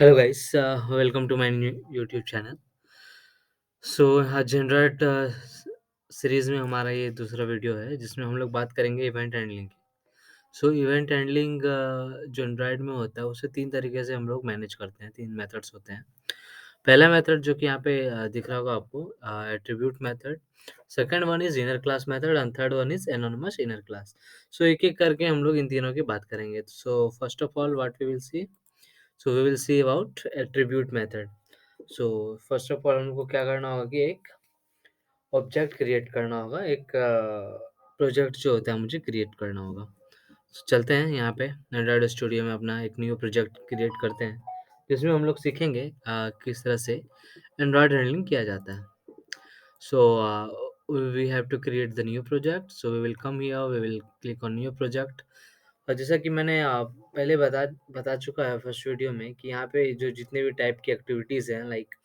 Hello guys, welcome to my new YouTube channel. So हाँ, generate series में हमारा ये दूसरा वीडियो है जिसमें हम लोग बात करेंगे इवेंट हैंडलिंग की। सो इवेंट हैंडलिंग जो एंड्रॉयड में होता है उसे 3 तरीके से हम लोग मैनेज करते हैं, 3 मेथड्स होते हैं। पहला मेथड जो कि यहाँ पे दिख रहा होगा आपको, attribute method. Second one is inner class method and third one is anonymous inner class. So एक-एक करके हम लोग इन तीनों की बात करेंगे। So first of all what we will see, so we will see about attribute method. So first of all हमको क्या करना होगा कि एक ऑब्जेक्ट क्रिएट करना होगा, एक प्रोजेक्ट जो होता है मुझे क्रिएट करना होगा। तो चलते हैं यहाँ पे एंड्रॉयड स्टूडियो में अपना एक न्यू प्रोजेक्ट क्रिएट करते हैं, जिसमें हम लोग सीखेंगे किस तरह से एंड्रॉयड हैंडलिंग किया जाता है। So we have to create the new project. So we will come here, we will click on new project. और जैसा कि मैंने पहले बता बता चुका है फर्स्ट वीडियो में कि यहाँ पे जो जितने भी टाइप की एक्टिविटीज़ हैं, like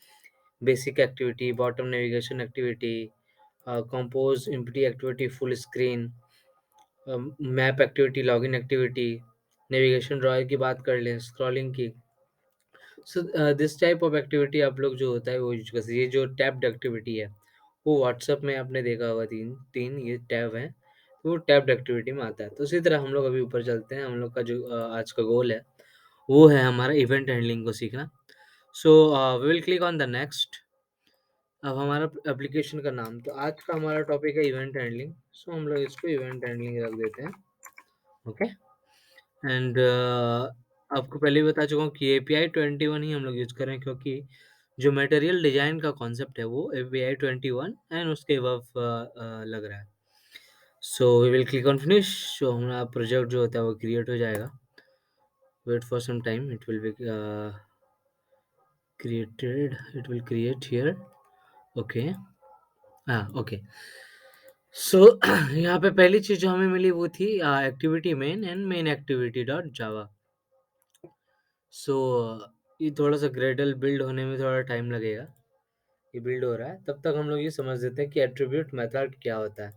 basic activity, bottom navigation activity, compose empty activity, full screen, map activity, login activity, navigation dryer की बात कर लें, स्क्रॉलिंग की। So this type of activity आप लोग जो होता है वो यूज कर सकते हैं। ये जो टैब्ड एक्टिविटी है वो व्हाट्सएप में आपने देखा होगा, तीन तीन ये टैब हैं, तो वो टैब्ड एक्टिविटी में आता है। तो इसी तरह हम लोग अभी ऊपर चलते हैं। हम लोग का जो आज का गोल है वो है हमारा इवेंट हैंडलिंग को सीखना। So we will click on the next. अब हमारा एप्लीकेशन का नाम, तो आज का हमारा टॉपिक है इवेंट हैंडलिंग। सो हम लोग इसको इवेंट हैंडलिंग रख देते हैं। ओके। एंड आपको पहले ही बता चुका हूँ कि एपीआई 21 ही हम लोग यूज़ करें, क्योंकि जो मटेरियल डिज़ाइन का कॉन्सेप्ट है वो एपीआई 21 एंड उसके अबव लग रहा है। So we will click on finish. So हमारा प्रोजेक्ट जो होता है वो क्रिएट हो जाएगा। Wait for some time, it will be created, it will create here. Okay, हाँ ओके। सो यहाँ पे पहली चीज़ जो हमें मिली वो थी activity main and main activity dot java. So ये थोड़ा-सा ग्रेडल बिल्ड होने में थोड़ा टाइम लगेगा। ये बिल्ड हो रहा है, तब तक हम लोग ये समझ लेते हैं कि एट्रिब्यूट मेथड क्या होता है।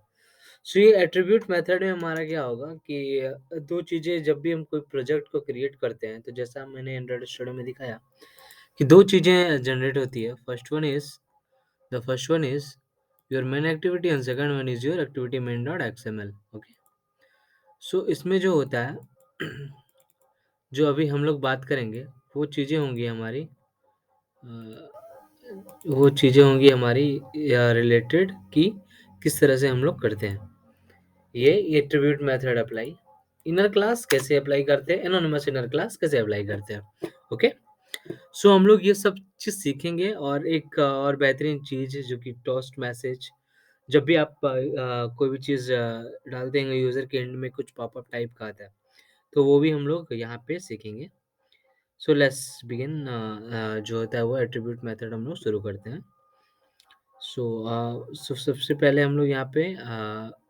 सो ये एट्रिब्यूट मेथड में हमारा क्या होगा कि 2 चीज़ें जब भी हम कोई प्रोजेक्ट को क्रिएट करते हैं, तो जैसा मैंने एंड्रॉयड स्टूडियो में दिखाया कि 2 चीज़ें जनरेट होती है। First one is your main activity and second one is your activity main dot XML. Okay. So इसमें जो होता है जो अभी हम लोग बात करेंगे वो चीज़ें होंगी हमारी, रिलेटेड कि किस तरह से हम लोग करते हैं। ये attribute method apply, inner class कैसे अप्लाई करते हैं, एनोनिमस इनर क्लास कैसे अप्लाई करते हैं। ओके। सो हम लोग ये सब चीज़ सीखेंगे। और एक और बेहतरीन चीज़ है जो कि टोस्ट मैसेज, जब भी आप कोई भी चीज़ डाल देंगे यूज़र के एंड में कुछ पॉपअप टाइप का आता है, तो वो भी हम लोग यहाँ पे सीखेंगे। So let's begin. जो होता है वो एट्रीब्यूट मेथड हम लोग शुरू करते हैं। सो सबसे पहले हम लोग यहाँ पे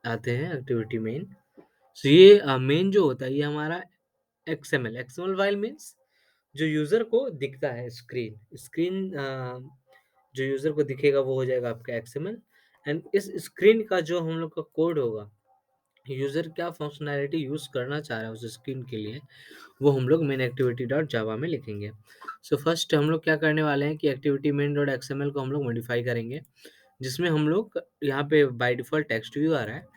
आते हैं एक्टिविटी मेन। सो ये मेन जो होता है ये हमारा एक्सएमएल फाइल मीन्स जो यूज़र को दिखता है, स्क्रीन जो यूज़र को दिखेगा वो हो जाएगा आपका एक्सएमएल। एंड इस स्क्रीन का जो हम लोग का कोड होगा, यूज़र क्या फंक्शनैलिटी यूज़ करना चाह रहा है उस स्क्रीन के लिए, वो हम लोग मेन एक्टिविटी डॉट जावा में लिखेंगे। सो फर्स्ट हम लोग क्या करने वाले हैं कि एक्टिविटी मेन डॉट एक्सएमएल को हम लोग मॉडिफाई करेंगे, जिसमें हम लोग यहाँ पे बाय डिफ़ॉल्ट टेक्स्ट व्यू आ रहा है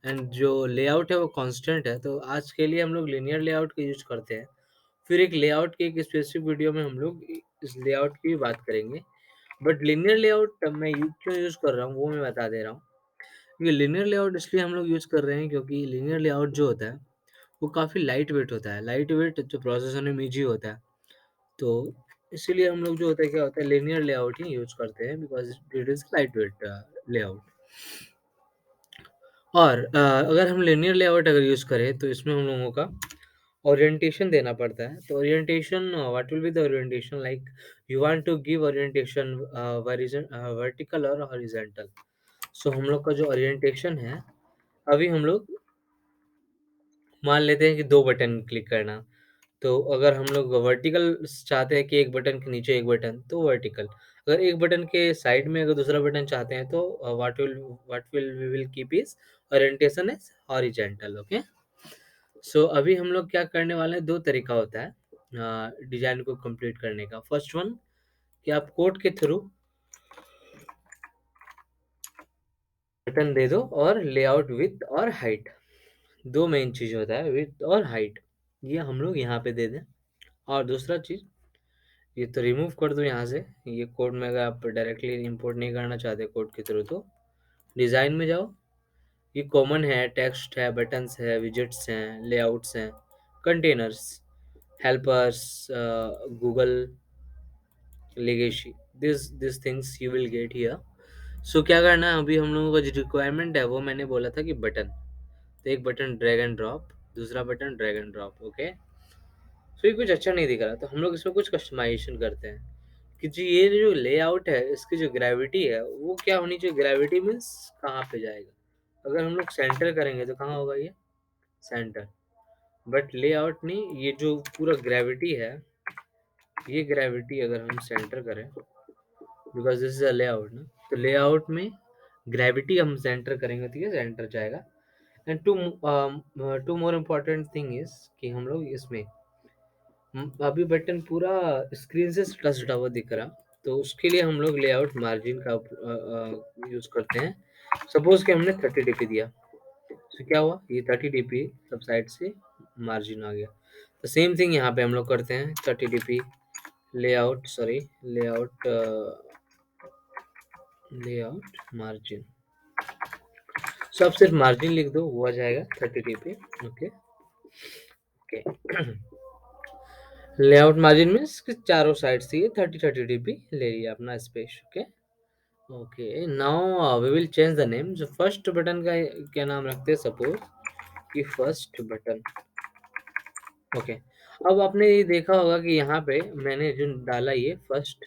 एंड जो लेआउट है वो कांस्टेंट है। तो आज के लिए हम लोग लिनियर लेआउट का यूज़ करते हैं। फिर एक लेआउट के एक स्पेसिफिक वीडियो में हम लोग इस लेआउट की भी बात करेंगे। बट लिनियर लेआउट मैं क्यों यूज़ कर रहा हूँ वो मैं बता दे रहा हूँ। ये लिनियर लेआउट इसलिए हम लोग यूज़ कर रहे हैं क्योंकि लिनियर लेआउट जो होता है वो काफ़ी लाइट वेट होता है। लाइट वेट जो प्रोसेस होने में ईज़ी होता है। तो इसीलिए हम लोग जो होता है क्या होता है लिनियर लेआउट ही यूज़ करते हैं, because it is light weight layout. और अगर हम लिनियर लेआउट अगर यूज़ करें तो इसमें हम लोगों का ओरिएंटेशन देना पड़ता है। तो orientation, what will be the orientation, like you want to give orientation vertical और हॉरिजॉन्टल। सो हम लोग का जो ओरिएंटेशन है, अभी हम लोग मान लेते हैं कि 2 बटन क्लिक करना। तो अगर हम लोग वर्टिकल चाहते हैं कि एक बटन के नीचे एक बटन, तो वर्टिकल। अगर एक बटन के साइड में अगर दूसरा बटन चाहते हैं तो what will we will keep is orientation is horizontal. Okay. So अभी हम लोग क्या करने वाले हैं, 2 तरीका होता है। डिजाइन को कंप्लीट करने का। फर्स्ट वन कि आप कोड के थ्रू बटन दे दो और लेआउट विथ और हाइट, दो मेन चीज होता है, विथ और हाइट, ये हम लोग यहाँ पे दे दें। और दूसरा चीज, ये तो रिमूव कर दो यहाँ से, ये कोड में अगर आप डायरेक्टली इंपोर्ट नहीं करना चाहते कोड के थ्रू तो डिजाइन में जाओ, ये कॉमन है, टेक्स्ट है, बटन्स है, विजेट्स हैं, लेआउट्स हैं, containers, helpers, Google legacy, this things you will get here. So क्या करना है, अभी हम लोगों का जो रिक्वायरमेंट है वो मैंने बोला था कि बटन, तो एक बटन ड्रैग एंड ड्रॉप, दूसरा button drag and drop, okay. So ये कुछ अच्छा नहीं दिख रहा, तो हम लोग इसमें कुछ कस्टमाइजेशन करते हैं कि जी ये जो लेआउट है इसकी जो ग्रेविटी है वो क्या होनी चाहिए, ग्रेविटी मीन्स कहाँ पे जाएगा, अगर हम लोग सेंटर करेंगे तो कहाँ होगा ये, सेंटर, बट लेआउट नहीं, ये जो पूरा ग्रेविटी है, ये ग्रेविटी अगर हम सेंटर करें, because this is a layout ना, तो लेआउट में ग्रेविटी हम सेंटर करेंगे तो ये सेंटर जाएगा। And two more important thing is कि हम लोग इसमें अभी बटन पूरा स्क्रीन से सटा सटा हुआ दिख रहा, तो उसके लिए हम लोग लेआउट मार्जिन का यूज करते हैं। सपोज कि हमने 30 dp दिया, तो क्या हुआ, ये 30 dp सब साइड से मार्जिन आ गया। तो सेम थिंग यहाँ पे हम लोग करते हैं, 30 dp layout, sorry layout, layout margin, so आप सिर्फ मार्जिन लिख दो, वो आ जाएगा 30 dp, okay okay. Layout margin में चारों साइड से ये 30 dp ले लिया अपना space, okay okay. Now we will change the name, जो फर्स्ट बटन का क्या नाम रखते हैं, सपोज कि फर्स्ट बटन, ओके। अब आपने ये देखा होगा कि यहाँ पे मैंने जो डाला ये फर्स्ट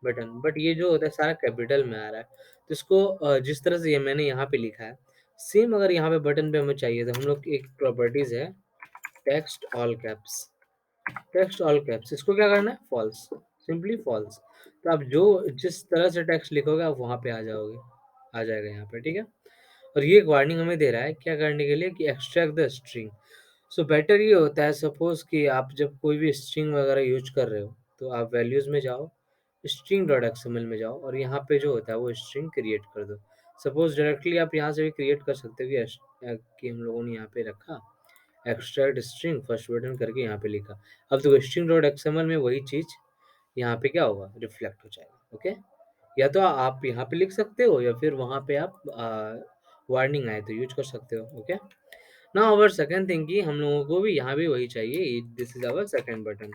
बटन, बट ये जो होता है सारा कैपिटल में आ रहा है, तो इसको जिस तरह से ये मैंने यहाँ पे लिखा है, सेम अगर यहाँ पे बटन पे हमें चाहिए तो हम लोग की एक प्रॉपर्टीज है text all caps, text all caps, इसको क्या करना है, फॉल्स, सिंपली फॉल्स। तो आप जो जिस तरह से टेक्स्ट लिखोगे आप वहाँ पे आ जाओगे, आ जाएगा यहाँ पे, ठीक है। और ये एक वार्निंग हमें दे रहा है क्या करने के लिए, कि extract the string. So better ये होता है, सपोज कि आप जब कोई भी स्ट्रिंग वगैरह यूज कर रहे हो तो आप वैल्यूज में जाओ, स्ट्रिंग डॉट एक्सएमएल में जाओ और यहाँ पे जो होता है वो स्ट्रिंग क्रिएट कर दो। सपोज डायरेक्टली आप यहाँ से भी क्रिएट कर सकते हो कि हम लोगों ने यहाँ पे रखा एक्सट्रैक्ट स्ट्रिंग फर्स्ट बटन करके यहाँ पे लिखा, अब तो स्ट्रिंग डॉट एक्सएमएल में वही चीज यहाँ पे क्या होगा, रिफ्लेक्ट हो जाएगा, ओके। या तो आप यहाँ पे लिख सकते हो या फिर वहाँ पे आप वार्निंग आए तो यूज कर सकते हो, okay. Now our second thing कि हम लोगों को भी यहाँ भी वही चाहिए, this is our second button,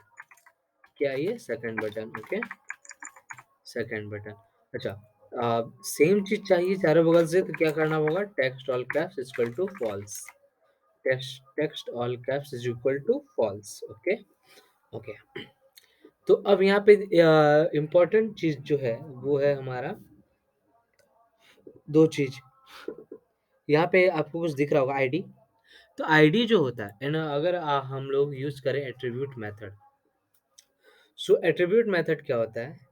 क्या ये second button, okay second button. अच्छा, सेम चीज चाहिए चारों बगल से, तो क्या करना होगा, text all caps is equal to false, text all caps is equal to false, okay okay. तो अब यहाँ पे इम्पोर्टेंट चीज जो है वो है हमारा दो चीज, यहाँ पे आपको कुछ दिख रहा होगा आईडी, तो आईडी जो होता है ना, अगर हम लोग यूज करें एट्रीब्यूट मेथड, सो एट्रीब्यूट मेथड क्या होता है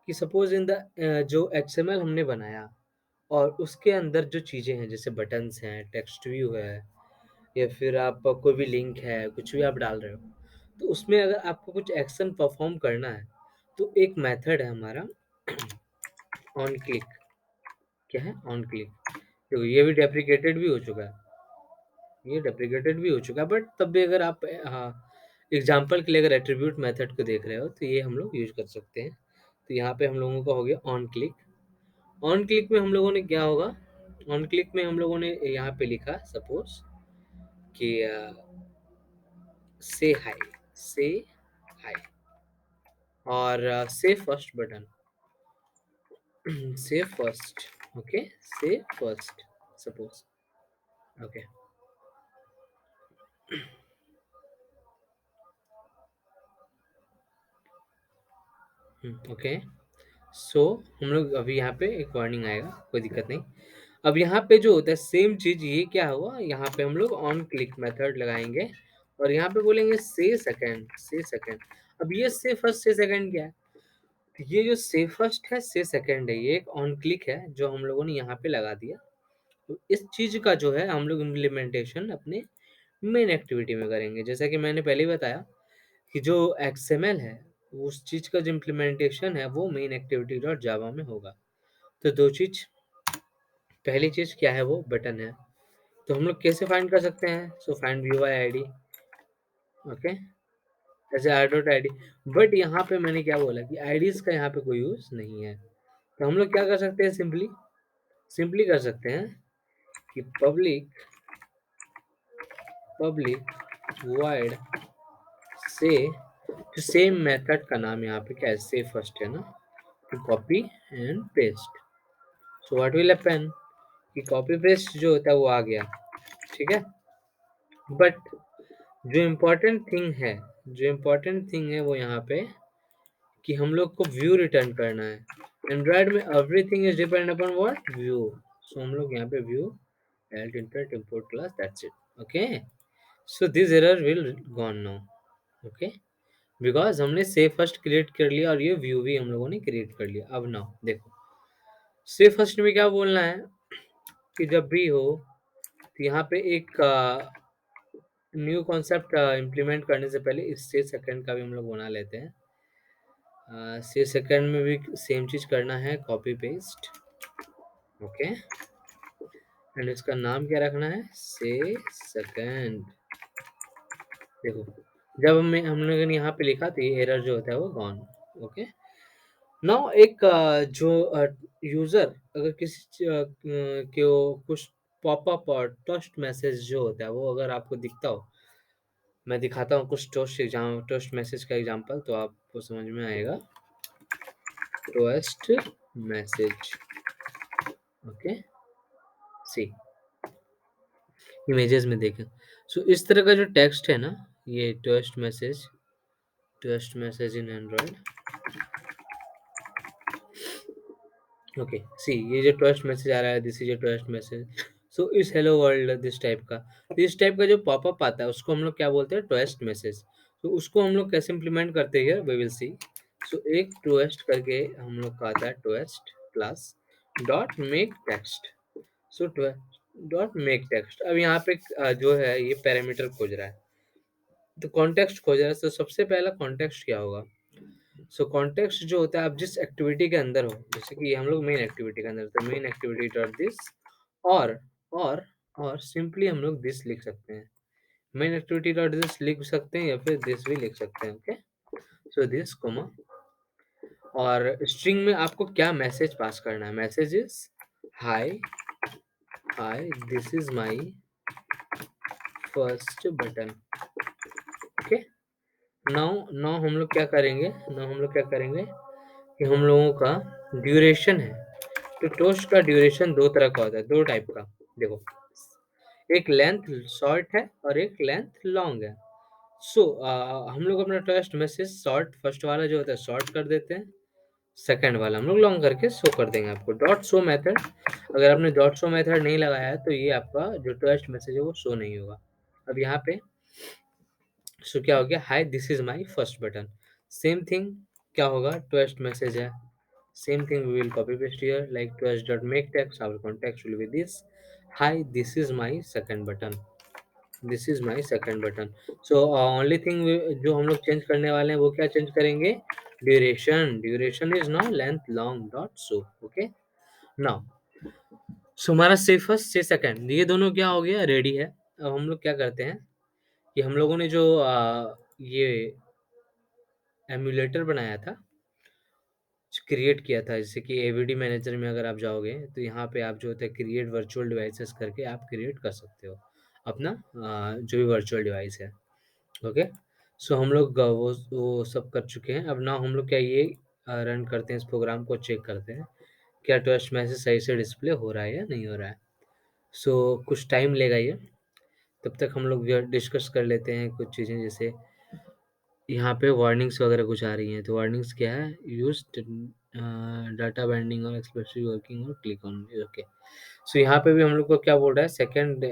कि सपोज इन द जो एक्सएमएल हमने बनाया और उसके अंदर जो चीज़ें हैं जैसे बटन्स हैं, टेक्स्ट व्यू है, या फिर आप कोई भी लिंक है, कुछ भी आप डाल रहे हो, तो उसमें अगर आपको कुछ एक्शन परफॉर्म करना है तो एक मेथड है हमारा ऑन क्लिक, क्या है, ऑन क्लिक, तो ये भी डेप्रिकेटेड भी हो चुका है, ये डेप्रिकेटेड भी हो चुका है, बट तब भी अगर आप हाँ एग्जाम्पल के लिए अगर एट्रीब्यूट मेथड को देख रहे हो तो ये हम लोग यूज कर सकते हैं। तो यहाँ पे हम लोगों का हो गया ऑन क्लिक, ऑन क्लिक में हम लोगों ने क्या होगा, ऑन क्लिक में हम लोगों ने यहाँ पे लिखा सपोज कि से हाई, से हाई, और से फर्स्ट बटन, से फर्स्ट, ओके से फर्स्ट, सपोज, ओके ओके। सो हम लोग अभी यहाँ पे एक वार्निंग आएगा, कोई दिक्कत नहीं। अब यहाँ पे जो होता है सेम चीज, ये क्या हुआ, यहाँ पे हम लोग ऑन क्लिक मेथड लगाएंगे और यहाँ पे बोलेंगे से सेकंड, से सेकंड। अब ये से फर्स्ट से सेकंड क्या है, तो ये जो से फर्स्ट है से सेकंड है, ये एक ऑन क्लिक है जो हम लोगों ने यहाँ पे लगा दिया। तो इस चीज का जो है हम लोग इम्प्लीमेंटेशन अपने मेन एक्टिविटी में करेंगे, जैसा कि मैंने पहले ही बताया कि जो XML है, उस चीज़ का जो इम्प्लीमेंटेशन है वो मेन एक्टिविटी डॉट जावा में होगा। तो 2 चीज़, पहली चीज़ क्या है वो बटन है। तो हम लोग कैसे फाइंड कर सकते हैं? So find view bye ID, okay, ऐसे r.id। बट यहाँ पे मैंने क्या बोला कि आईडीज़ का यहाँ पे कोई यूज़ नहीं है। तो हम लोग क्या कर सकते हैं? सिंपली कर सकते हैं कि पब्लिक वॉइड से, तो सेम मेथड का नाम यहाँ पे क्या है? से फर्स्ट है ना, कि copy and paste. So what will happen कि कॉपी पेस्ट जो होता है वो आ गया, ठीक है। बट जो इम्पोर्टेंट थिंग है वो यहाँ पे कि हम लोग को व्यू रिटर्न करना है। एंड्रॉइड में everything is depend upon what? View. So हम लोग यहाँ पे view alt enter import class, that's it, okay. So this error will gone now, okay, because हमने से फर्स्ट क्रिएट कर लिया और ये व्यू भी हम लोगों ने क्रिएट कर लिया। अब नाउ देखो, से फर्स्ट में क्या बोलना है कि जब भी हो तो यहाँ पे एक न्यू कॉन्सेप्ट इम्प्लीमेंट करने से पहले इस से सेकंड का भी हम लोग बना लेते हैं। से सेकंड में भी सेम चीज करना है, कॉपी पेस्ट, ओके, एंड इसका नाम क्या रखना है? से सेकंड। देखो, जब हम लोगों ने यहाँ पे लिखा तो ये एरर जो होता है वो गॉन, ओके। नाउ एक जो यूजर अगर किसी को कुछ पॉपअप और टोस्ट मैसेज जो होता है वो अगर आपको दिखता हो, मैं दिखाता हूँ कुछ टोस्ट मैसेज का एग्जांपल तो आपको समझ में आएगा। टोस्ट मैसेज, ओके, सी इमेजेस में देखें। सो इस तरह का जो टेक्स्ट है ना, ये toast message in Android, okay, see ये जो टोस्ट मैसेज आ रहा है, this is a toast message. So इस हेलो वर्ल्ड दिस टाइप का जो पॉपअप आता है उसको हम लोग क्या बोलते हैं? Toast message. तो उसको हम लोग कैसे इम्प्लीमेंट करते हैं वी विल सी। सो एक टोस्ट करके हम लोग का आता है toast plus dot make text. So dot make text. अब यहाँ पे जो है ये पैरामीटर खोज रहा है, तो कॉन्टेक्स्ट खोज रहा है। तो सबसे पहला कॉन्टेक्स्ट क्या होगा? सो कॉन्टेक्स्ट जो होता है आप जिस एक्टिविटी के अंदर हो, जैसे कि हम लोग मेन एक्टिविटी के अंदर, तो मेन एक्टिविटी डॉट दिस, और और और सिंपली हम लोग दिस लिख सकते हैं। मेन एक्टिविटी डॉट दिस लिख सकते हैं या फिर दिस भी लिख सकते हैं, ओके। सो दिस कोमा, और स्ट्रिंग में आपको क्या मैसेज पास करना है? Message is hi, this is my first button, okay. Now now हम लोग क्या करेंगे कि हम लोगों का ड्यूरेशन है। तो टोस्ट का ड्यूरेशन दो तरह का होता है, दो टाइप का। देखो, एक लेंथ शॉर्ट है और एक लेंथ लॉन्ग है। सो हम लोग अपना टोस्ट मैसेज शॉर्ट, फर्स्ट वाला जो होता है शॉर्ट कर देते हैं, सेकंड वाला हम लोग लॉन्ग करके शो कर देंगे आपको। डॉट शो मेथड, अगर आपने डॉट शो मेथड नहीं लगाया है तो ये आपका जो टोस्ट मैसेज है वो शो नहीं होगा। अब यहाँ पे सो क्या हो गया? हाय this is my first button. Same thing क्या होगा? टोस्ट मैसेज है, same thing we will copy paste here, like twist dot make text, our context will be this: hi, this is my second button, this is my second button। So only thing जो हम लोग change करने वाले हैं वो क्या change करेंगे? Duration is now length long dot show, okay. Now so हमारा से फर्स्ट से सेकंड ये दोनों क्या हो गया? रेडी है। अब हम लोग क्या करते हैं कि हम लोगों ने जो ये एमुलेटर बनाया था, क्रिएट किया था, जैसे कि एवीडी मैनेजर में अगर आप जाओगे तो यहाँ पे आप जो होता है क्रिएट वर्चुअल डिवाइसेस करके आप क्रिएट कर सकते हो अपना जो भी वर्चुअल डिवाइस है, ओके। सो हम लोग वो सब कर चुके हैं। अब ना हम लोग क्या ये रन करते हैं, इस प्रोग्राम को चेक करते हैं क्या ट्रस्ट मैसेज सही से डिस्प्ले हो रहा है या नहीं हो रहा है। सो कुछ टाइम लेगा ये, तब तक हम लोग डिस्कस कर लेते हैं कुछ चीज़ें। जैसे यहाँ पे वार्निंग्स वगैरह कुछ आ रही हैं, तो वार्निंग्स क्या है? यूज डाटा बाइंडिंग और एक्सप्रेसिव वर्किंग और क्लिक ऑन, ओके। सो यहाँ पे भी हम लोग को क्या बोल रहा है? सेकंड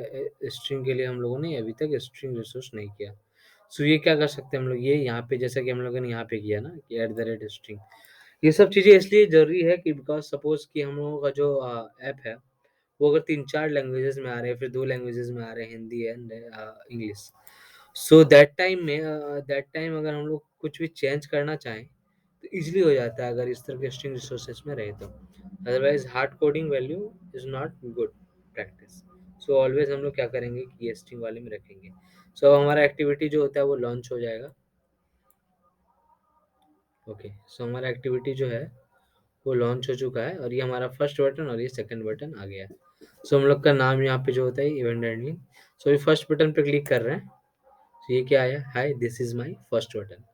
स्ट्रिंग के लिए हम लोगों ने अभी तक स्ट्रिंग रिसोर्स नहीं किया। सो ये क्या कर सकते हैं हम लोग? ये यहाँ पे जैसा कि हम लोगों ने यहाँ पे किया ना कि @ स्ट्रिंग, ये सब चीज़ें इसलिए ज़रूरी है कि बिकॉज सपोज कि हम लोगों का जो ऐप है वो अगर 3-4 लैंग्वेजेस में आ रहे हैं, फिर 2 लैंग्वेजेस में आ रहे हैं, Hindi and English, so that time अगर हम लोग कुछ भी चेंज करना चाहें तो इजीली हो जाता है, अगर इस तरह के स्ट्रिंग रिसोर्सेज में रहे तो। Otherwise hard coding value is not good practice. So always हम लोग क्या करेंगे कि ये स्ट्रिंग वाले में रखेंगे। सो हमारा एक्टिविटी जो होता है वो लॉन्च हो जाएगा। ओके, सो हमारा एक्टिविटी जो है वो लॉन्च हो चुका है, और ये हमारा फर्स्ट बटन और ये सेकंड बटन आ गया है। सो हम लोग का नाम यहाँ पे जो होता है इवेंट हैंडलिंग। सो ये फर्स्ट बटन पे क्लिक कर रहे हैं। तो ये क्या आया, hi this is my first button.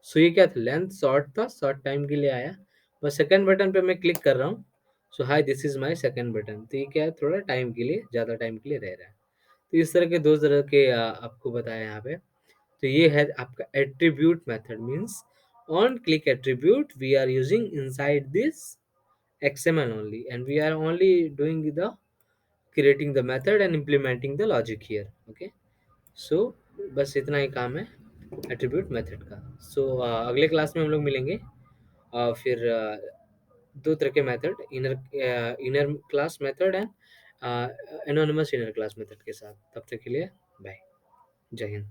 So ये क्या था, लेंथ शॉर्ट था, शॉर्ट टाइम के लिए आया। बस सेकंड बटन पे मैं क्लिक कर रहा हूँ। So hi this is my second button, तो ये क्या है, थोड़ा टाइम के लिए, ज़्यादा टाइम के लिए रह रहा है। तो इस तरह के दो तरह के आपको बताया यहाँ पे। तो ये है आपका attribute method, means on click attribute we are using inside this XML only, and we are only doing the creating the method and implementing the logic here. Okay, so बस इतना ही काम है एट्रीब्यूट मेथड का। सो अगले class में हम लोग मिलेंगे। फिर दो तरह के method, inner class method and anonymous inner class method के साथ। तब तक के लिए बाय, जय हिंद।